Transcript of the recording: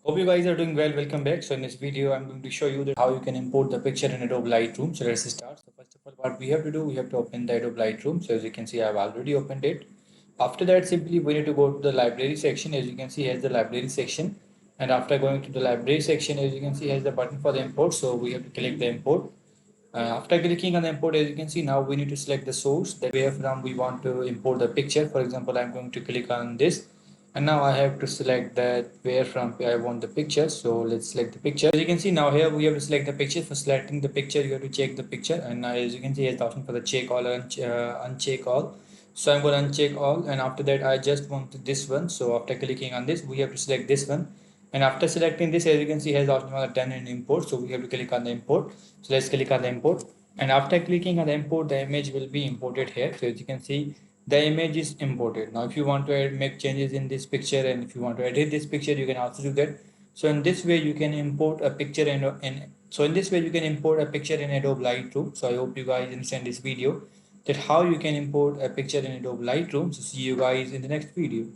Hope you guys are doing well. Welcome back. So in this video, I'm going to show you that how you can import the picture in Adobe Lightroom. So let's start. So first of all, what we have to do, we have to open the Adobe Lightroom. So as you can see, I've already opened it. After that, simply we need to go to the library section. As you can see, here's the library section. And after going to the library section, as you can see, here's the button for the import. So we have to click the import. After clicking on the import, as you can see, now we need to select the source that where from we want to import the picture. For example, I'm going to click on this, and now I have to select that where from I want the picture. So let's select the picture. As you can see, now here we have to select the picture. For selecting the picture, you have to check the picture, and now as you can see, it's the option for the check all or uncheck all. So I'm going to uncheck all, and after that I just want this one. So after clicking on this, we have to select this one, and after selecting this, as you can see, has option for the done and import. So we have to click on the import. So let's click on the import, and after clicking on the import, the image will be imported here. So as you can see, the image is imported. Now if you want to make changes in this picture, and if you want to edit this picture, you can also do that. So in this way you can import a picture in this way you can import a picture in Adobe Lightroom. So I hope you guys understand this video, that how you can import a picture in Adobe Lightroom. So see you guys in the next video.